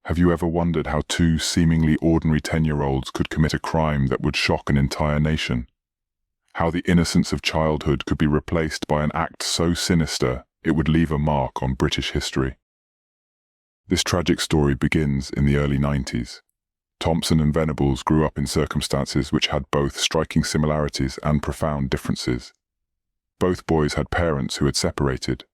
Have you ever wondered how two seemingly ordinary 10-year-olds could commit a crime that would shock an entire nation? How the innocence of childhood could be replaced by an act so sinister it would leave a mark on British history? This tragic story begins in the early 90s. Thompson and Venables grew up in circumstances which had both striking similarities and profound differences. Both boys had parents who had separated.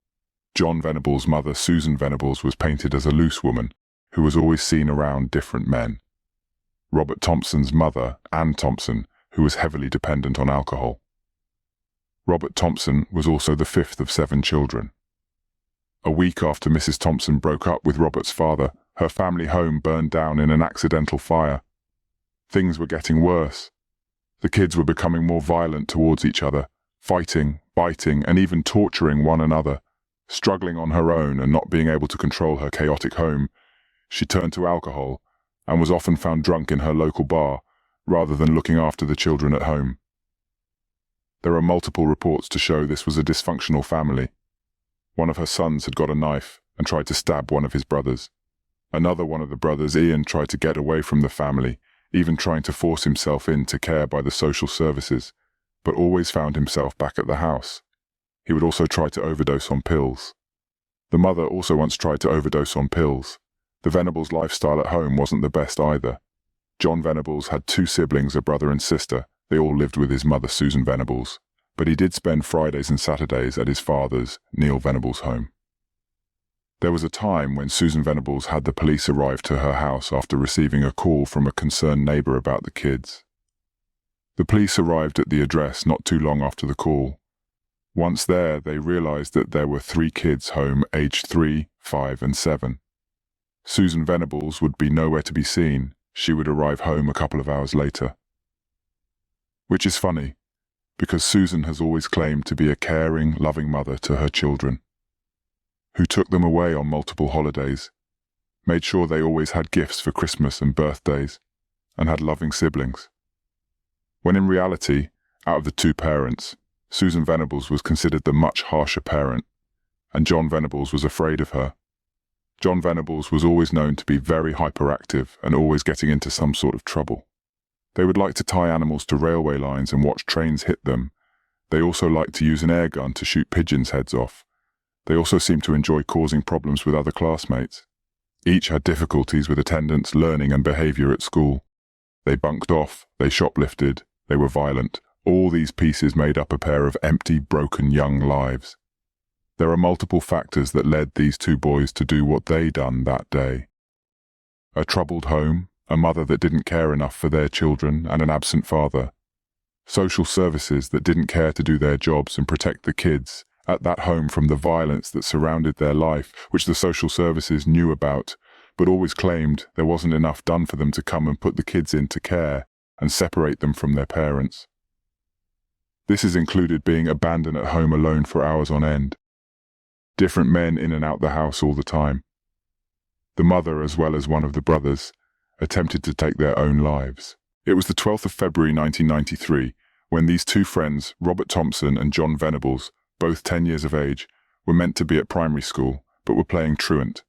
John Venables' mother, Susan Venables, was painted as a loose woman who was always seen around different men. Robert Thompson's mother, Anne Thompson, who was heavily dependent on alcohol. Robert Thompson was also the fifth of 7 children. A week after Mrs. Thompson broke up with Robert's father, her family home burned down in an accidental fire. Things were getting worse. The kids were becoming more violent towards each other, fighting, biting, and even torturing one another. Struggling on her own and not being able to control her chaotic home, she turned to alcohol and was often found drunk in her local bar, rather than looking after the children at home. There are multiple reports to show this was a dysfunctional family. One of her sons had got a knife and tried to stab one of his brothers. Another one of the brothers, Ian, tried to get away from the family, even trying to force himself into care by the social services, but always found himself back at the house. He would also try to overdose on pills. The mother also once tried to overdose on pills. The Venables' lifestyle at home wasn't the best either. John Venables had 2 siblings, a brother and sister. They all lived with his mother, Susan Venables, but he did spend Fridays and Saturdays at his father's, Neil Venables' home. There was a time when Susan Venables had the police arrive to her house after receiving a call from a concerned neighbour about the kids. The police arrived at the address not too long after the call. Once there, they realised that there were 3 kids home aged 3, 5 and 7. Susan Venables would be nowhere to be seen. She would arrive home a couple of hours later. Which is funny, because Susan has always claimed to be a caring, loving mother to her children, who took them away on multiple holidays, made sure they always had gifts for Christmas and birthdays, and had loving siblings. When in reality, out of the 2 parents, Susan Venables was considered the much harsher parent, and John Venables was afraid of her. John Venables was always known to be very hyperactive and always getting into some sort of trouble. They would like to tie animals to railway lines and watch trains hit them. They also liked to use an air gun to shoot pigeons' heads off. They also seemed to enjoy causing problems with other classmates. Each had difficulties with attendance, learning and behaviour at school. They bunked off, they shoplifted, they were violent. All these pieces made up a pair of empty, broken young lives. There are multiple factors that led these 2 boys to do what they done that day. A troubled home, a mother that didn't care enough for their children and an absent father. Social services that didn't care to do their jobs and protect the kids at that home from the violence that surrounded their life, which the social services knew about, but always claimed there wasn't enough done for them to come and put the kids into care and separate them from their parents. This has included being abandoned at home alone for hours on end. Different men in and out the house all the time. The mother, as well as one of the brothers, attempted to take their own lives. It was the 12th of February 1993 when these 2 friends, Robert Thompson and John Venables, both 10 years of age, were meant to be at primary school, but were playing truant.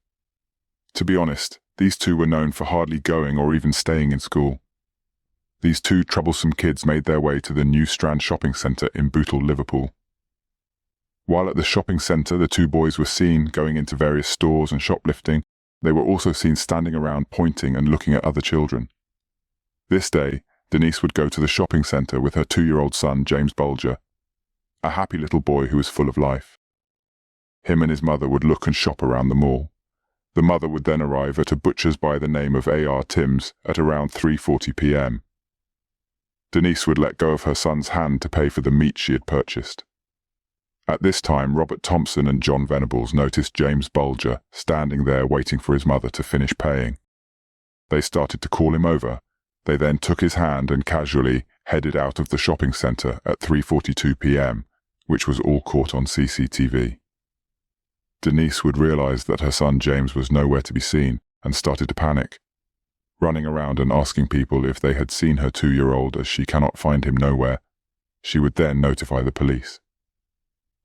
To be honest, these 2 were known for hardly going or even staying in school. These 2 troublesome kids made their way to the New Strand shopping centre in Bootle, Liverpool. While at the shopping centre, the 2 boys were seen going into various stores and shoplifting. They were also seen standing around pointing and looking at other children. This day, Denise would go to the shopping centre with her 2-year-old son, James Bulger, a happy little boy who was full of life. Him and his mother would look and shop around the mall. The mother would then arrive at a butcher's by the name of A.R. Timms at around 3:40 p.m. Denise would let go of her son's hand to pay for the meat she had purchased. At this time, Robert Thompson and John Venables noticed James Bulger standing there waiting for his mother to finish paying. They started to call him over. They then took his hand and casually headed out of the shopping centre at 3:42 p.m, which was all caught on CCTV. Denise would realise that her son James was nowhere to be seen and started to panic, running around and asking people if they had seen her 2-year-old, as she cannot find him nowhere. She would then notify the police.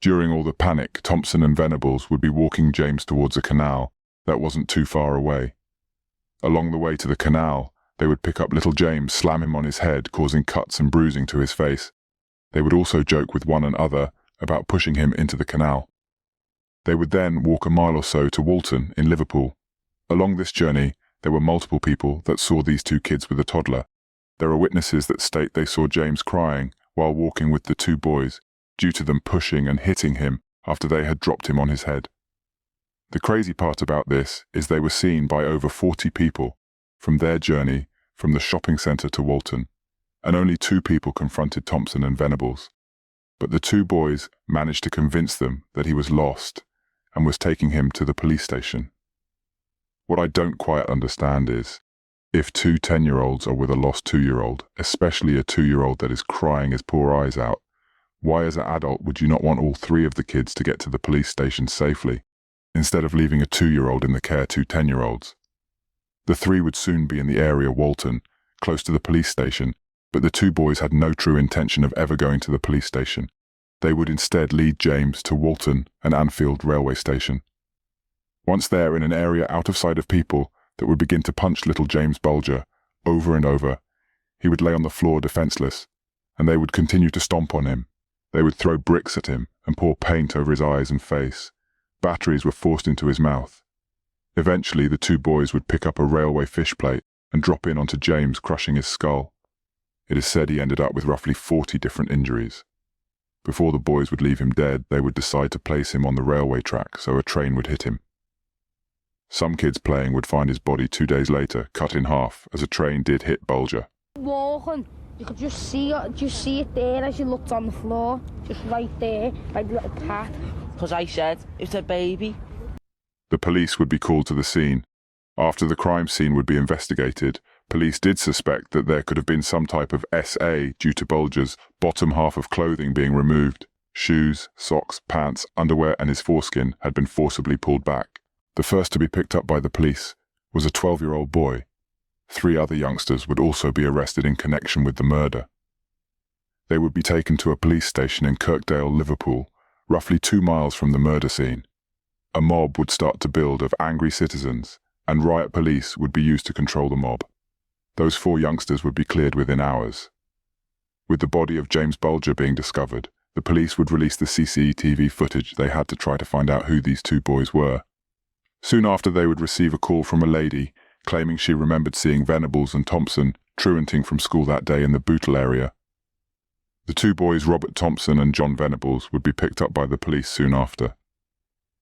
During all the panic, Thompson and Venables would be walking James towards a canal that wasn't too far away. Along the way to the canal, they would pick up little James, slam him on his head, causing cuts and bruising to his face. They would also joke with one another about pushing him into the canal. They would then walk a mile or so to Walton in Liverpool. Along this journey, there were multiple people that saw these two kids with a toddler. There are witnesses that state they saw James crying while walking with the two boys due to them pushing and hitting him after they had dropped him on his head. The crazy part about this is they were seen by over 40 people from their journey from the shopping centre to Walton, and only 2 people confronted Thompson and Venables. But the 2 boys managed to convince them that he was lost and was taking him to the police station. What I don't quite understand is, if 2 10-year-olds are with a lost 2-year-old, especially a 2-year-old that is crying his poor eyes out, why as an adult would you not want all 3 of the kids to get to the police station safely, instead of leaving a 2-year-old in the care of 2 10-year-olds? The 3 would soon be in the area Walton, close to the police station, but the 2 boys had no true intention of ever going to the police station. They would instead lead James to Walton and Anfield railway station. Once there, in an area out of sight of people that would begin to punch little James Bulger over and over, he would lay on the floor defenseless, and they would continue to stomp on him. They would throw bricks at him and pour paint over his eyes and face. Batteries were forced into his mouth. Eventually, the 2 boys would pick up a railway fish plate and drop in onto James, crushing his skull. It is said he ended up with roughly 40 different injuries. Before the boys would leave him dead, they would decide to place him on the railway track so a train would hit him. Some kids playing would find his body 2 days later, cut in half, as a train did hit Bulger. Walking, you could just see it there as you looked on the floor, just right there, like a little pat. Because I said, it's a baby. The police would be called to the scene. After the crime scene would be investigated, police did suspect that there could have been some type of SA due to Bulger's bottom half of clothing being removed. Shoes, socks, pants, underwear and his foreskin had been forcibly pulled back. The first to be picked up by the police was a 12-year-old boy. 3 other youngsters would also be arrested in connection with the murder. They would be taken to a police station in Kirkdale, Liverpool, roughly 2 miles from the murder scene. A mob would start to build of angry citizens, and riot police would be used to control the mob. Those 4 youngsters would be cleared within hours. With the body of James Bulger being discovered, the police would release the CCTV footage they had to try to find out who these 2 boys were. Soon after, they would receive a call from a lady claiming she remembered seeing Venables and Thompson truanting from school that day in the Bootle area. The 2 boys, Robert Thompson and John Venables, would be picked up by the police soon after.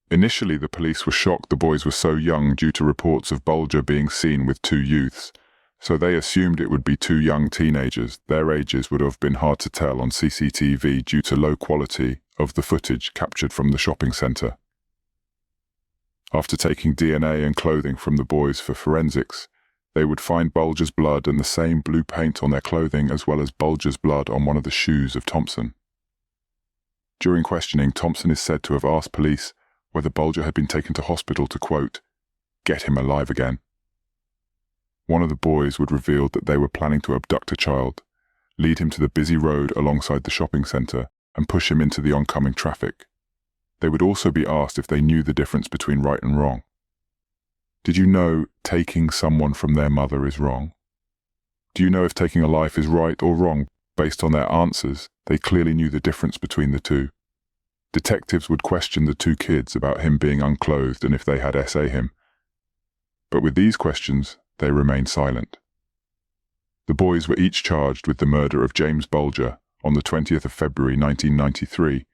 Initially, the police were shocked the boys were so young due to reports of Bulger being seen with 2 youths, so they assumed it would be 2 young teenagers. Their ages would have been hard to tell on CCTV due to low quality of the footage captured from the shopping centre. After taking DNA and clothing from the boys for forensics, they would find Bulger's blood and the same blue paint on their clothing, as well as Bulger's blood on one of the shoes of Thompson. During questioning, Thompson is said to have asked police whether Bulger had been taken to hospital to, quote, get him alive again. One of the boys would reveal that they were planning to abduct a child, lead him to the busy road alongside the shopping centre, and push him into the oncoming traffic. They would also be asked if they knew the difference between right and wrong. Did you know taking someone from their mother is wrong? Do you know if taking a life is right or wrong? Based on their answers, they clearly knew the difference between the 2. Detectives would question the 2 kids about him being unclothed and if they had SA him. But with these questions, they remained silent. The boys were each charged with the murder of James Bulger on the 20th of February 1993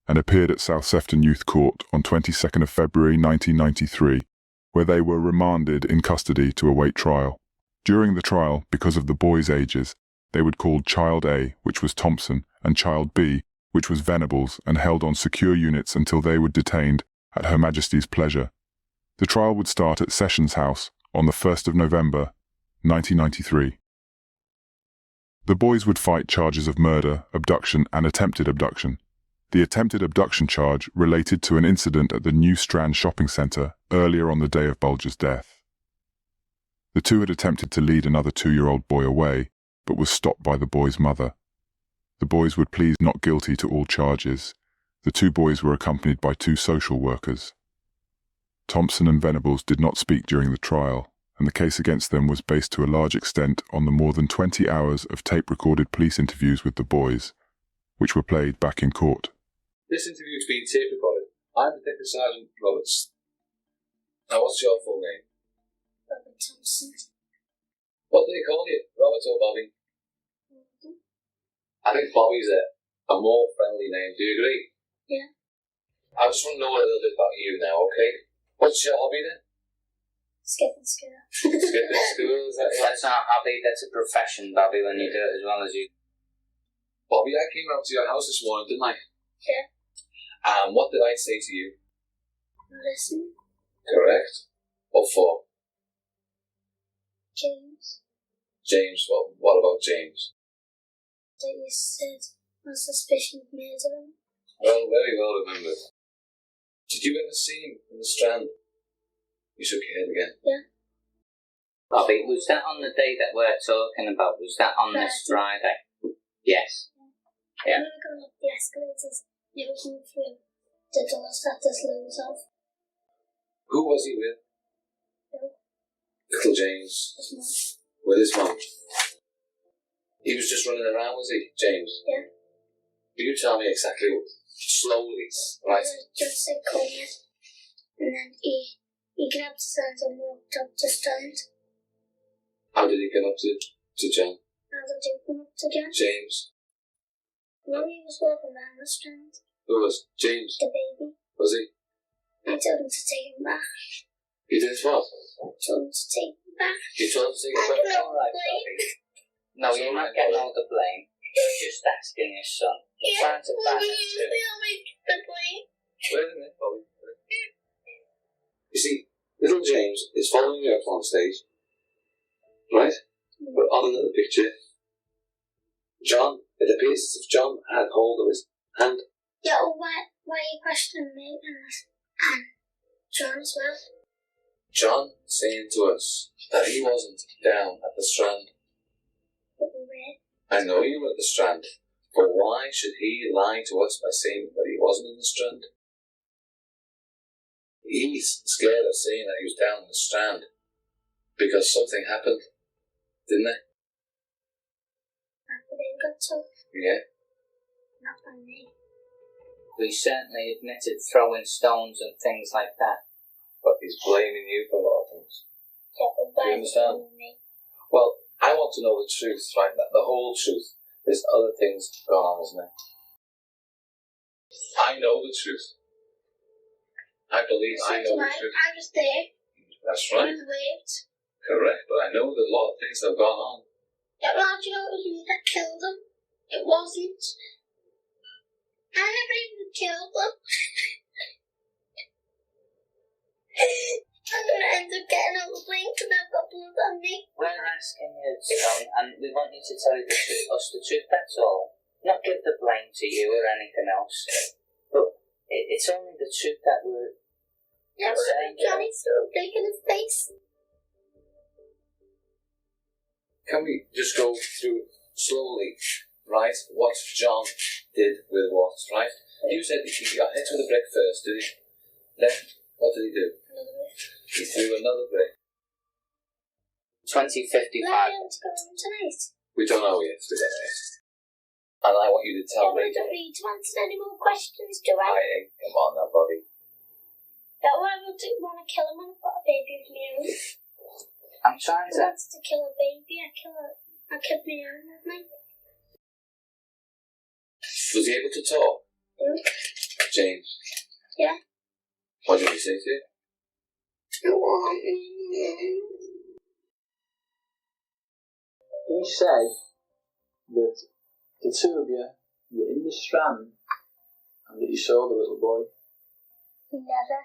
and appeared at South Sefton Youth Court on 22nd of February 1993, where they were remanded in custody to await trial. During the trial, because of the boys' ages, they would call Child A, which was Thompson, and Child B, which was Venables, and held on secure units until they were detained at Her Majesty's pleasure. The trial would start at Sessions House on the 1st of November, 1993. The boys would fight charges of murder, abduction, and attempted abduction. The attempted abduction charge related to an incident at the New Strand shopping centre earlier on the day of Bulger's death. The 2 had attempted to lead another 2-year-old boy away, but was stopped by the boy's mother. The boys would plead not guilty to all charges. The 2 boys were accompanied by 2 social workers. Thompson and Venables did not speak during the trial, and the case against them was based to a large extent on the more than 20 hours of tape-recorded police interviews with the boys, which were played back in court. This interview's been tape recorded. I'm Detective Sergeant Roberts. Now, what's your full name? Robert Thompson. What do they call you, Robert or Bobby? I think Bobby's a more friendly name. Do you agree? Yeah. I just want to know a little bit about you now, okay? What's your hobby then? Skipping school. Skipping school, is that right? That's not a hobby, that's a profession, Bobby, when you do it as well as you. Bobby, I came round to your house this morning, didn't I? Yeah. What did I say to you? Listen, Correct. What for? James, James. What about James? that you said on suspicion of murdering. Well, very well remembered. Did you ever see him in the Strand? You shook your head again. Yeah. Bobby, was that on the day that we're talking about? Was that on this Friday? Yes. Yeah. We were going up the escalators. You were coming through the doors that there's loads of. Who was he with? Bill. Little James. His mum. With his mum. He was just running around, was he, James? Yeah. Will you tell me exactly, slowly, right? Just said come here. And then he grabbed his hands and walked up to Strand. How did he come up to John? How did he come up to John? James. When he was walking around the Strand, Who was? James. the baby, Was he? I told him to take him back. He did what? Told him to take him back. You told him to take I it don't back? know All right, Bobby. No, you're not getting all the blame. You're just asking your son. You're trying to balance it. the blame. Wait a minute, Bobby. You see, little James is following you up on stage, right? But on another picture, John, it appears as if John had hold of his hand. Yeah, well, why are you questioning me and John as well? John saying to us that he wasn't down at the Strand. But we were. I know you were at the Strand, but why should he lie to us by saying that he wasn't in the Strand? He's scared of saying that he was down in the Strand because something happened, didn't it? After they got told, Yeah. not by me. We certainly admitted throwing stones and things like that. But he's blaming you for a lot of things. Yeah, but why Do you understand? me? Well, I want to know the truth, right? The whole truth. There's other things going on, isn't there? I know the truth. I believe I know the truth. I was there. That's I right. was waved. Correct, but I know that a lot of things have gone on. Yeah, well, do you know it was me that killed him? It wasn't. I never even killed him. I'm gonna end up getting all the blame because I've got blood on me. We're asking you, son, and we want you to tell us the truth, that's all. Not give the blame to you or anything else. But it's only the truth that we're Yeah, but Johnny's so big in his face. Can we just go through slowly, right, what John did with what, right? You said he got hit with a brick first, did he? Then, what did he do? He threw another brick. 2055. Let's go on tonight. We don't know yet, we don't know yet. And I want you to tell Don't me. want to answer any more questions, do I? Come on now, Bobby. That one I didn't want to kill him when I've got a baby of my own. I'm trying I to... wanted to kill a baby, I killed my own, haven't I? Was he able to talk? Yeah. James? Yeah. What did he say to you? He said that the two of you were in the Strand and that you saw the little boy. Never.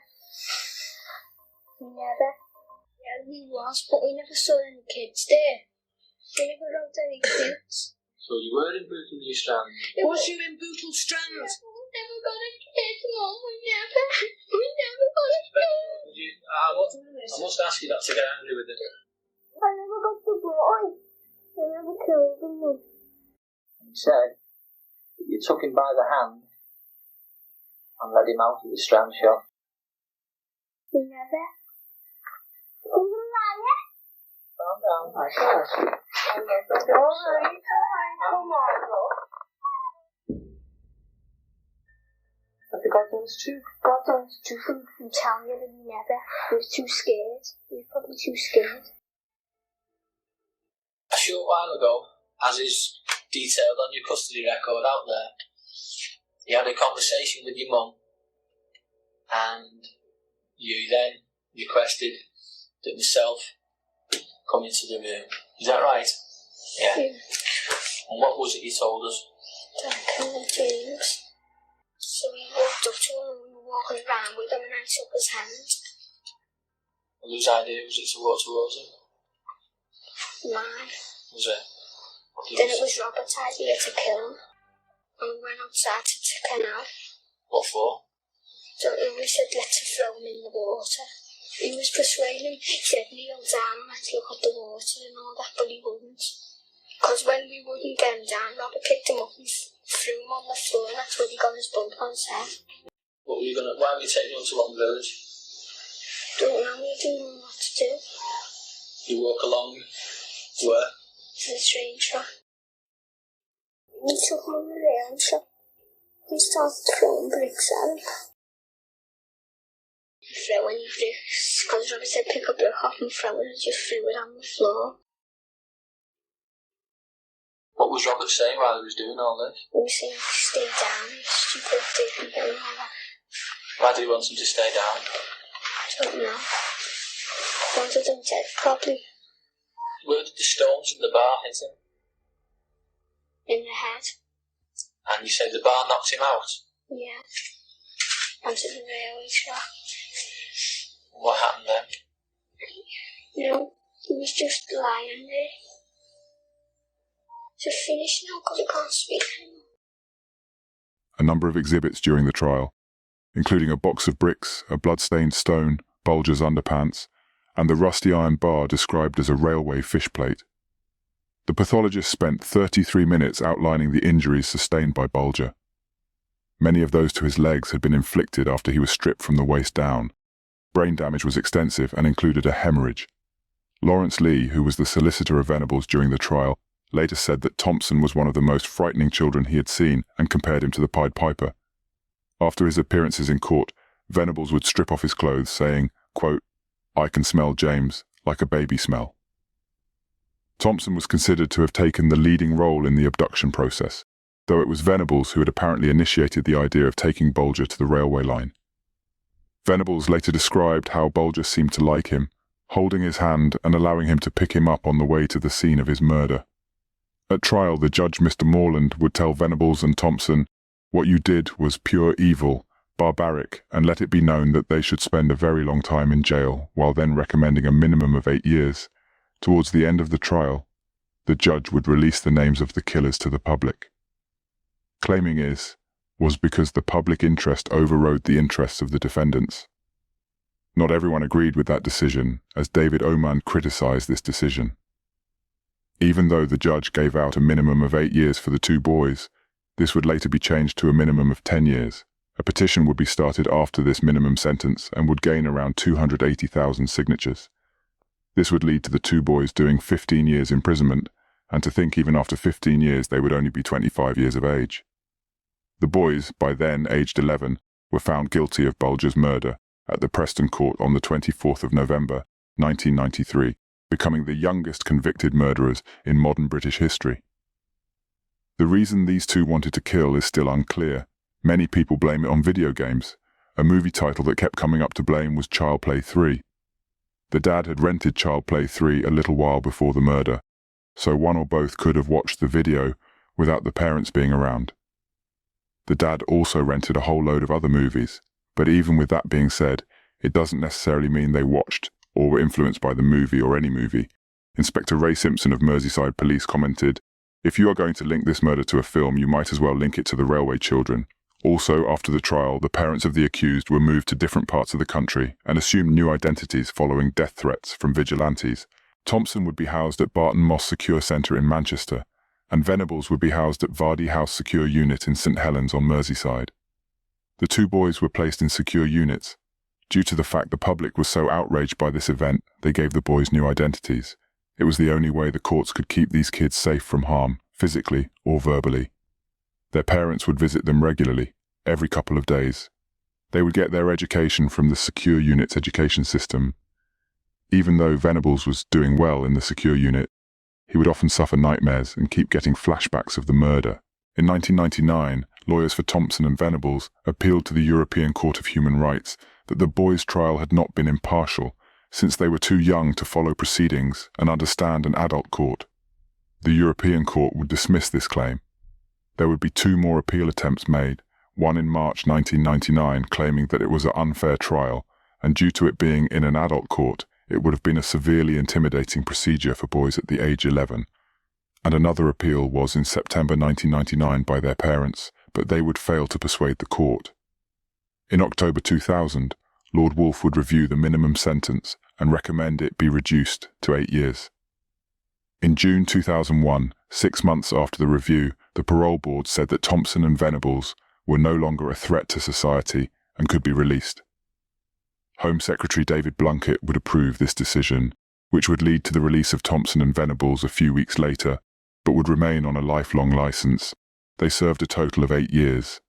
Yeah, we was, but we never saw any kids there. We never rode any kids. So you were in Bootle New Strand. Was you in Bootle Strand? We never got a kid, Mum. We never got a kid. I must ask you not to get angry with him. I never got the boy. I never killed him, Mum. He said that you took him by the hand and led him out of the Strand shop. We never. He's a liar. calm down. I can ask you. Alright, come on, look. Have you got those two? God knows the truth, I'm telling you that he never. He was too scared. He was probably too scared. A short while ago, as is detailed on your custody record out there, you had a conversation with your mum, and you then requested that myself come into the room. Is that right? Yeah. And what was it you told us? That I killed James. So we walked up to him and we were walking around with him and I took his hand. And whose idea was it to walk towards him? Mine. Was it? What did Then you it say? was Robert's idea to kill him. And we went outside to check him out. What for? So we said, let's throw him in the water. He was persuading him. He said, kneel down and let's look at the water and all that, but he wouldn't. Because when we wouldn't get him down, Robert picked him up and threw him on the floor, and that's where he got his bump on his head. What were you gonna? Why were you taking him to London Village? Don't know, we didn't know what to do. You walk along where? To the train track. We took him on the rail shop. We started throwing bricks at him. Throwing bricks, because Robert said pick up your hop and throw it, and just threw it on the floor. What was Robert saying while he was doing all this? We were saying stay down, you stupid dick, and all that. Why did he want him to stay down? I don't know. Wanted him dead, probably. Where did the stones in the bar hit him? In the head. And you said the bar knocked him out? Yeah. Onto the railway track. What happened then? No, he was just lying there. Just finished now because I can't speak anymore. A number of exhibits during the trial, including a box of bricks, a blood-stained stone, Bulger's underpants, and the rusty iron bar described as a railway fish plate. The pathologist spent 33 minutes outlining the injuries sustained by Bulger. Many of those to his legs had been inflicted after he was stripped from the waist down. Brain damage was extensive and included a hemorrhage. Lawrence Lee, who was the solicitor of Venables during the trial, later said that Thompson was one of the most frightening children he had seen and compared him to the Pied Piper. After his appearances in court, Venables would strip off his clothes, saying, quote, "I can smell James like a baby smell." Thompson was considered to have taken the leading role in the abduction process, though it was Venables who had apparently initiated the idea of taking Bulger to the railway line. Venables later described how Bulger seemed to like him, holding his hand and allowing him to pick him up on the way to the scene of his murder. At trial, the judge, Mr. Morland, would tell Venables and Thompson, "What you did was pure evil, barbaric, and let it be known that they should spend a very long time in jail," while then recommending a minimum of 8 years. Towards the end of the trial, the judge would release the names of the killers to the public. Claiming was because the public interest overrode the interests of the defendants. Not everyone agreed with that decision, as David Oman criticized this decision. Even though the judge gave out a minimum of 8 years for the two boys, this would later be changed to a minimum of 10 years. A petition would be started after this minimum sentence and would gain around 280,000 signatures. This would lead to the two boys doing 15 years imprisonment, and to think even after 15 years they would only be 25 years of age. The boys, by then aged 11, were found guilty of Bulger's murder at the Preston Court on the 24th of November, 1993, becoming the youngest convicted murderers in modern British history. The reason these two wanted to kill is still unclear. Many people blame it on video games. A movie title that kept coming up to blame was Child Play 3. The dad had rented Child Play 3 a little while before the murder, so one or both could have watched the video without the parents being around. The dad also rented a whole load of other movies, but even with that being said, it doesn't necessarily mean they watched or were influenced by the movie or any movie. Inspector Ray Simpson of Merseyside Police commented, "If you are going to link this murder to a film, you might as well link it to the railway children." Also, after the trial, the parents of the accused were moved to different parts of the country and assumed new identities following death threats from vigilantes. Thompson would be housed at Barton Moss Secure Centre in Manchester, and Venables would be housed at Vardy House Secure Unit in St Helens on Merseyside. The two boys were placed in secure units. Due to the fact the public was so outraged by this event, they gave the boys new identities. It was the only way the courts could keep these kids safe from harm, physically or verbally. Their parents would visit them regularly, every couple of days. They would get their education from the secure unit's education system. Even though Venables was doing well in the secure unit, he would often suffer nightmares and keep getting flashbacks of the murder. In 1999, lawyers for Thompson and Venables appealed to the European Court of Human Rights that the boys' trial had not been impartial, since they were too young to follow proceedings and understand an adult court. The European Court would dismiss this claim. There would be 2 more appeal attempts made, one in March 1999 claiming that it was an unfair trial, and due to it being in an adult court, it would have been a severely intimidating procedure for boys at the age 11. And another appeal was in September 1999 by their parents, but they would fail to persuade the court. In October 2000, Lord Wolfe would review the minimum sentence and recommend it be reduced to 8 years. In June 2001, 6 months after the review, the parole board said that Thompson and Venables were no longer a threat to society and could be released. Home Secretary David Blunkett would approve this decision, which would lead to the release of Thompson and Venables a few weeks later, but would remain on a lifelong license. They served a total of 8 years.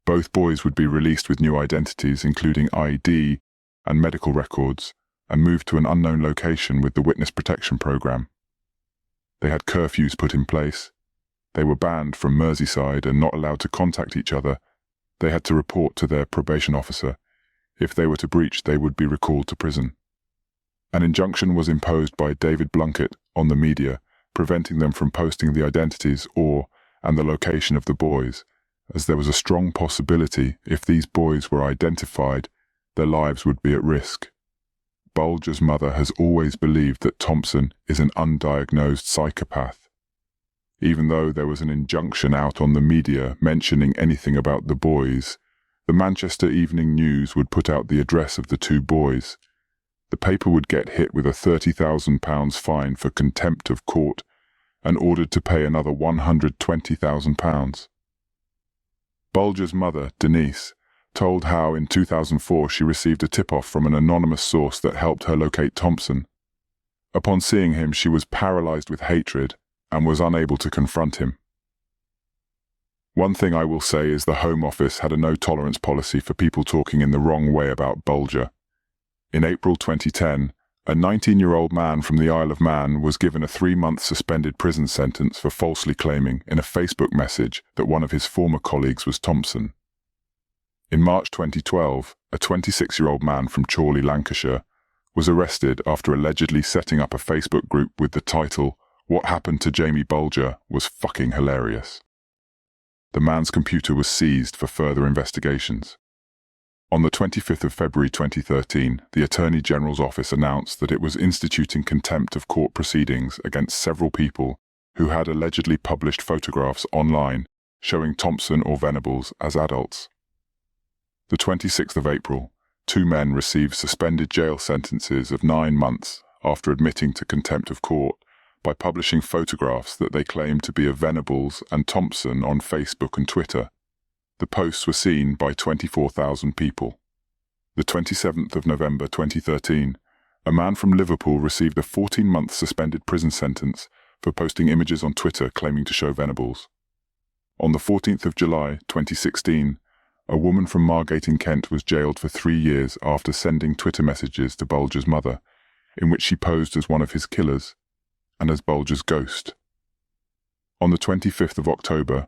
Both boys would be released with new identities, including ID and medical records, and moved to an unknown location with the Witness Protection Program. They had curfews put in place. They were banned from Merseyside and not allowed to contact each other. They had to report to their probation officer. If they were to breach, they would be recalled to prison. An injunction was imposed by David Blunkett on the media, preventing them from posting the identities and the location of the boys, as there was a strong possibility if these boys were identified, their lives would be at risk. Bulger's mother has always believed that Thompson is an undiagnosed psychopath. Even though there was an injunction out on the media mentioning anything about the boys, the Manchester Evening News would put out the address of the 2 boys. The paper would get hit with a £30,000 fine for contempt of court and ordered to pay another £120,000. Bulger's mother, Denise, told how in 2004 she received a tip-off from an anonymous source that helped her locate Thompson. Upon seeing him, she was paralyzed with hatred and was unable to confront him. One thing I will say is the Home Office had a no-tolerance policy for people talking in the wrong way about Bulger. In April 2010, a 19-year-old man from the Isle of Man was given a 3-month suspended prison sentence for falsely claiming in a Facebook message that one of his former colleagues was Thompson. In March 2012, a 26-year-old man from Chorley, Lancashire, was arrested after allegedly setting up a Facebook group with the title, "What Happened to Jamie Bulger Was Fucking Hilarious." The man's computer was seized for further investigations. On the 25th of February 2013, the Attorney General's office announced that it was instituting contempt of court proceedings against several people who had allegedly published photographs online showing Thompson or Venables as adults. The 26th of April, 2 men received suspended jail sentences of 9 months after admitting to contempt of court by publishing photographs that they claimed to be of Venables and Thompson on Facebook and Twitter. The posts were seen by 24,000 people. The 27th of November 2013, a man from Liverpool received a 14-month suspended prison sentence for posting images on Twitter claiming to show Venables. On the 14th of July 2016, a woman from Margate in Kent was jailed for 3 years after sending Twitter messages to Bulger's mother, in which she posed as one of his killers and as Bulger's ghost. On the 25th of October,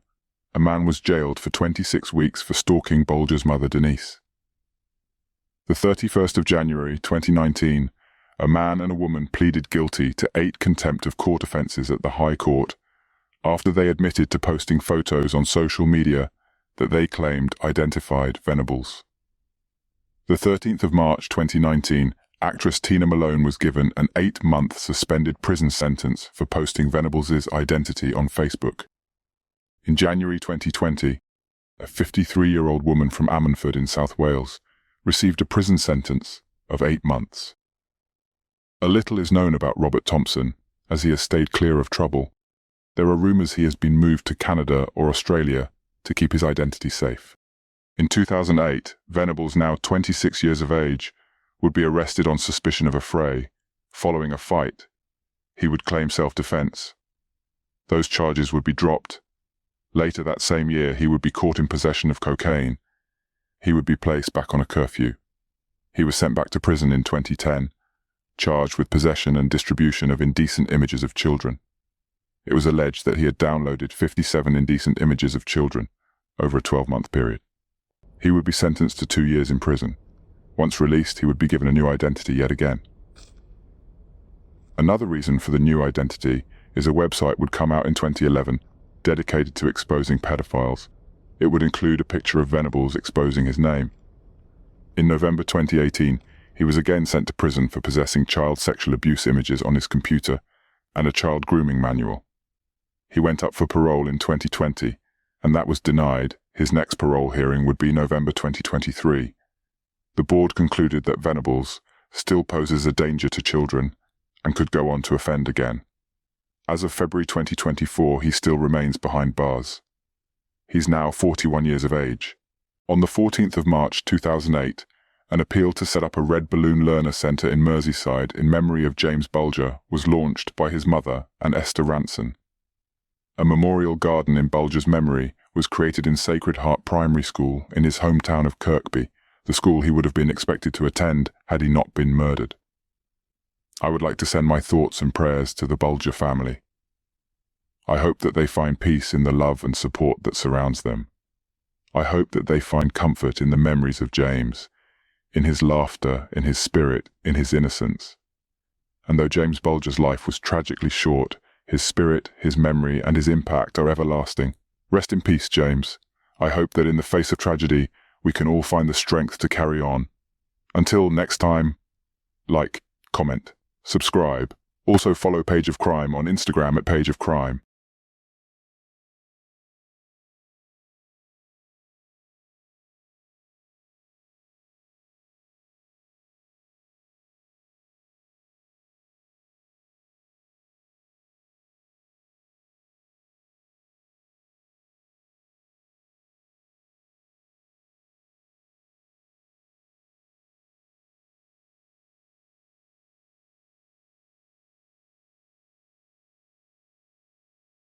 a man was jailed for 26 weeks for stalking Bulger's mother, Denise. The 31st of January 2019, a man and a woman pleaded guilty to 8 contempt of court offences at the High Court after they admitted to posting photos on social media that they claimed identified Venables. The 13th of March 2019, actress Tina Malone was given an 8-month suspended prison sentence for posting Venables' identity on Facebook. In January 2020, a 53-year-old woman from Ammanford in South Wales received a prison sentence of 8 months. A little is known about Robert Thompson, as he has stayed clear of trouble. There are rumours he has been moved to Canada or Australia to keep his identity safe. In 2008, Venables, now 26 years of age, would be arrested on suspicion of a fray, following a fight. he would claim self-defense. Those charges would be dropped. Later that same year, he would be caught in possession of cocaine. He would be placed back on a curfew. He was sent back to prison in 2010, charged with possession and distribution of indecent images of children. It was alleged that he had downloaded 57 indecent images of children over a 12-month period. He would be sentenced to 2 years in prison. Once released, he would be given a new identity yet again. Another reason for the new identity is a website would come out in 2011 dedicated to exposing pedophiles. It would include a picture of Venables exposing his name. In November 2018, he was again sent to prison for possessing child sexual abuse images on his computer and a child grooming manual. He went up for parole in 2020, and that was denied. His next parole hearing would be November 2023. The board concluded that Venables still poses a danger to children and could go on to offend again. As of February 2024, he still remains behind bars. He's now 41 years of age. On the 14th of March 2008, an appeal to set up a Red Balloon Learner Centre in Merseyside in memory of James Bulger was launched by his mother and Esther Ranson. A memorial garden in Bulger's memory was created in Sacred Heart Primary School in his hometown of Kirkby, the school he would have been expected to attend had he not been murdered. I would like to send my thoughts and prayers to the Bulger family. I hope that they find peace in the love and support that surrounds them. I hope that they find comfort in the memories of James, in his laughter, in his spirit, in his innocence. And though James Bulger's life was tragically short, his spirit, his memory, and his impact are everlasting. Rest in peace, James. I hope that in the face of tragedy, we can all find the strength to carry on. Until next time, like, comment, subscribe. Also follow Page of Crime on Instagram at Page of Crime.